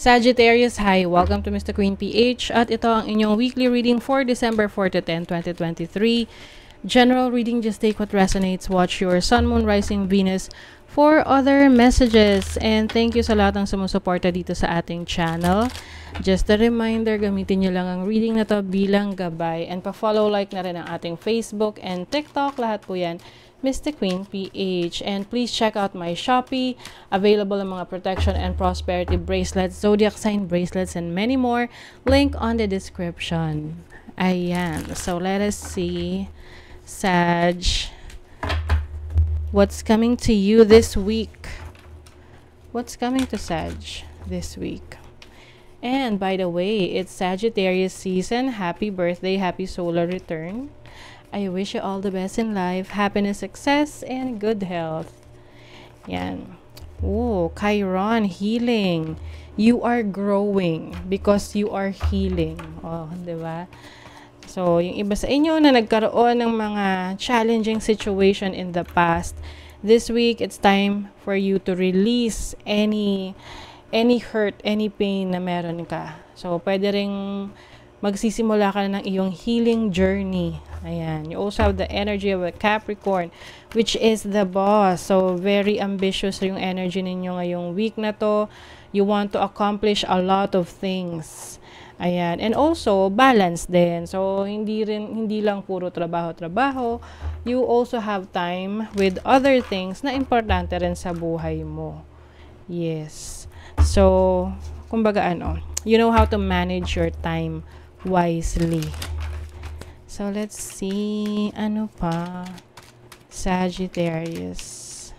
Sagittarius, hi! Welcome to Mr. Queen PH at ito ang inyong weekly reading for December 4 to 10, 2023. General reading, just take what resonates. Watch your Sun, Moon, Rising, Venus for other messages. And thank you sa lahat ng sumusuporta dito sa ating channel. Just a reminder, gamitin nyo lang ang reading na to bilang gabay. And pa-follow, like na rin ang ating Facebook and TikTok. Lahat po yan, Mr. Queen PH. And please check out my Shopee. Available ang mga protection and prosperity bracelets, zodiac sign bracelets, and many more. Link on the description. Ayan. So let us see, Sag, what's coming to you this week? What's coming to Sag this week? And by the way, it's Sagittarius season. Happy birthday, happy solar return. I wish you all the best in life, happiness, success, and good health. Yan. Oh, Chiron, healing. You are growing because you are healing. Oh, di ba? So, yung iba sa inyo na nagkaroon ng mga challenging situation in the past, this week, it's time for you to release any hurt, any pain na meron ka. So, pwede ring magsisimula ka na ng iyong healing journey. Ayan. You also have the energy of a Capricorn, which is the boss. So, very ambitious yung energy ninyo ngayong week na to. You want to accomplish a lot of things. Ayan. And also, balance din. So, hindi lang puro trabaho-trabaho. You also have time with other things na importante rin sa buhay mo. Yes. So, kumbaga you know how to manage your time wisely. So, let's see. Ano pa? Sagittarius.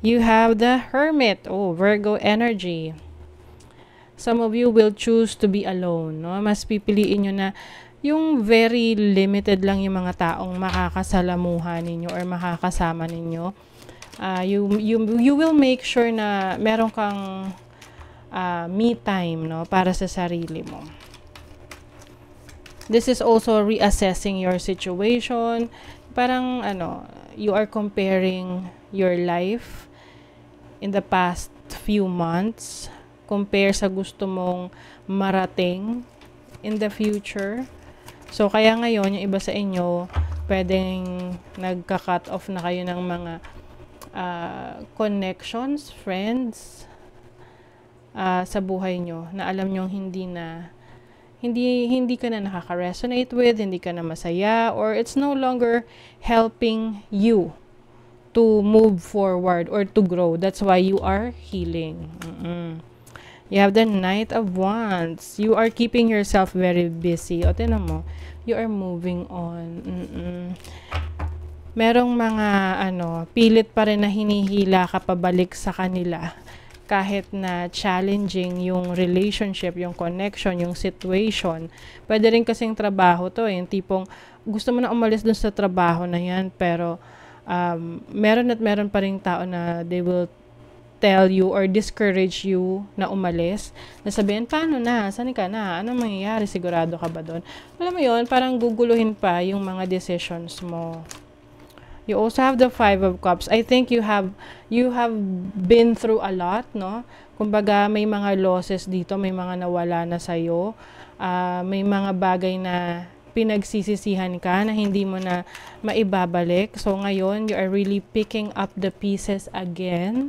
You have the Hermit. Oh, Virgo energy. Some of you will choose to be alone. No? Mas pipiliin nyo na yung very limited lang yung mga taong makakasalamuha ninyo or makakasama ninyo. You will make sure na meron kang me time, no, para sa sarili mo. This is also reassessing your situation. Parang you are comparing your life in the past few months compare sa gusto mong marating in the future. So kaya ngayon yung iba sa inyo pwedeng nagka-cut off na kayo ng mga connections, friends sa buhay nyo na alam nyo hindi ka na nakaka-resonate with, hindi ka na masaya, or it's no longer helping you to move forward or to grow. That's why you are healing. You have the Knight of Wands. You are keeping yourself very busy. O, tinan mo, you are moving on. Merong mga pilit pa rin na hinihila ka pabalik sa kanila. Kahit na challenging yung relationship, yung connection, yung situation. Pwede rin kasing trabaho to, yung tipong gusto mo na umalis dun sa trabaho na yan, pero meron pa ring tao na they will tell you or discourage you na umalis. Nasabihin, paano na? Saan ka na? Ano mangyayari? Sigurado ka ba doon? Alam mo yun, parang guguluhin pa yung mga decisions mo. You also have the Five of Cups. I think you have been through a lot, no? Kumbaga, may mga losses dito, may mga nawala na sa'yo. May mga bagay na pinagsisisihan ka na hindi mo na maibabalik. So, ngayon, you are really picking up the pieces again.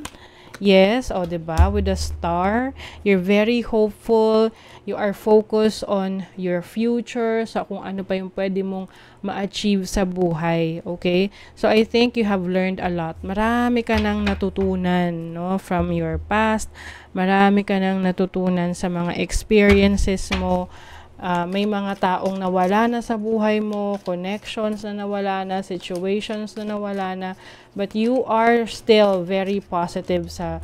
Yes, o diba? With the Star, you're very hopeful. You are focused on your future, sa kung ano pa yung pwede mong ma-achieve sa buhay. Okay? So, I think you have learned a lot. Marami ka nang natutunan, no? From your past. Marami ka nang natutunan sa mga experiences mo. May mga taong nawala na sa buhay mo, connections na nawala na, situations na nawala na, but you are still very positive sa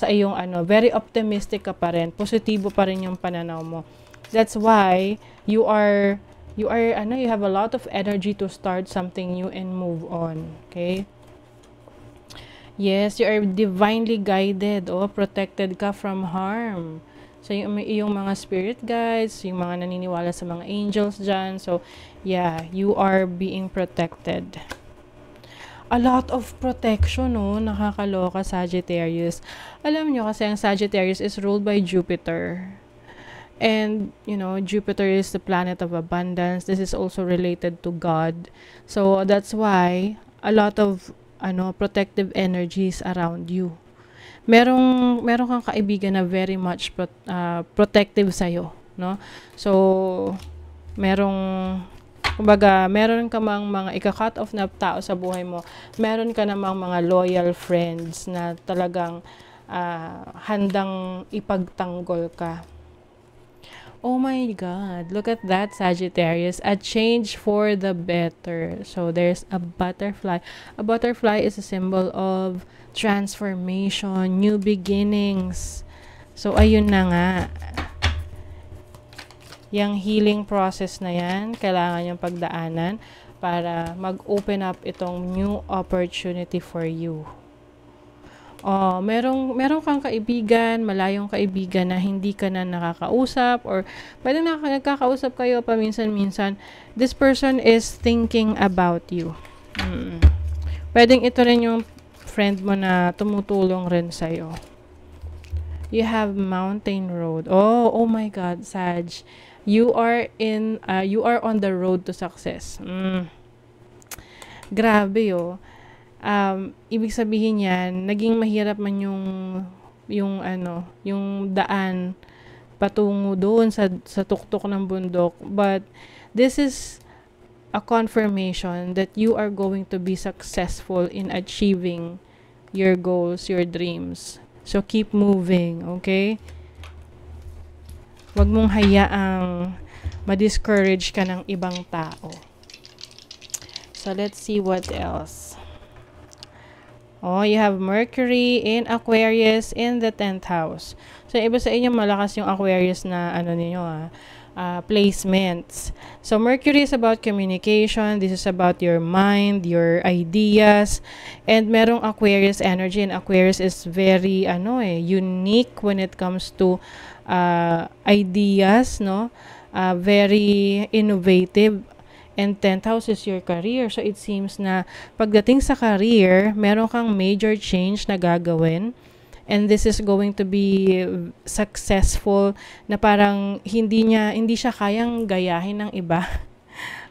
iyong very optimistic ka pa rin, positibo pa rin yung pananaw mo. That's why you have a lot of energy to start something new and move on. Okay? Yes, you are divinely guided, protected ka from harm. So, yung mga spirit guides, yung mga naniniwala sa mga angels dyan. So, yeah, you are being protected. a lot of protection, no? Nakakaloka, Sagittarius. Alam nyo kasi ang Sagittarius is ruled by Jupiter. And, you know, Jupiter is the planet of abundance. This is also related to God. So, that's why a lot of protective energies around you. Meron kang kaibigan na very much protective sa'yo, no? So, kumbaga, meron ka mang mga ika-cut off na tao sa buhay mo. Meron ka namang mga loyal friends na talagang handang ipagtanggol ka. Oh my God, look at that, Sagittarius. A change for the better. So, there's a butterfly. A butterfly is a symbol of transformation, new beginnings. So, ayun na nga. Yang healing process na yan, kailangan yung pagdaanan para mag-open up itong new opportunity for you. Meron kang kaibigan, malayong kaibigan na hindi ka na nakakausap or pwede nagkakausap kayo paminsan-minsan. This person is thinking about you. Pwedeng ito rin yung friend mo na tumutulong rin sa'yo. You have Mountain Road. Oh my God, Sag. You are on the road to success. Grabe, oh. Ibig sabihin yan, naging mahirap man yung daan patungo doon sa tuktok ng bundok. But this is a confirmation that you are going to be successful in achieving your goals, your dreams. So keep moving, okay? Huwag mong hayaang ma-discourage ka ng ibang tao. So let's see what else. You have Mercury in Aquarius in the 10th house. So, iba sa inyo, malakas yung Aquarius na, placements. So, Mercury is about communication. This is about your mind, your ideas. And merong Aquarius energy. And Aquarius is very, unique when it comes to ideas, no? Very innovative. And 10th house is your career. So, it seems na pagdating sa career, meron kang major change na gagawin. And this is going to be successful na parang hindi siya kayang gayahin ng iba.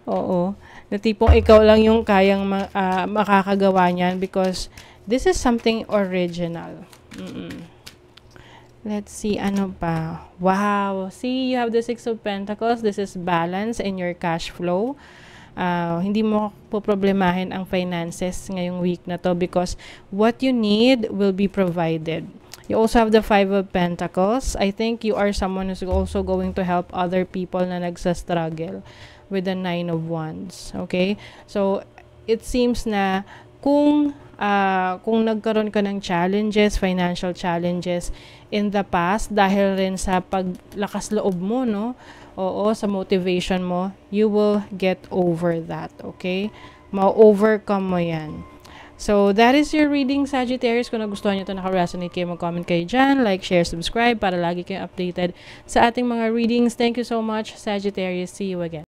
Oo. Na tipong ikaw lang yung kayang makakagawa niyan because this is something original. Let's see, ano pa? Wow! See, you have the Six of Pentacles. This is balance in your cash flow. Hindi mo poproblemahin ang finances ngayong week na to because what you need will be provided. You also have the Five of Pentacles. I think you are someone who's also going to help other people na nagsa-struggle with the Nine of Wands. Okay? So, it seems na kung nagkaroon ka ng challenges, financial challenges in the past dahil rin sa paglakas loob mo, no? Sa motivation mo, you will get over that, okay? Ma-overcome mo yan. So, that is your reading, Sagittarius. Kung nagustuhan nyo ito, naka-resonate kayo, mag-comment kayo dyan, like, share, subscribe para lagi kayong updated sa ating mga readings. Thank you so much, Sagittarius. See you again.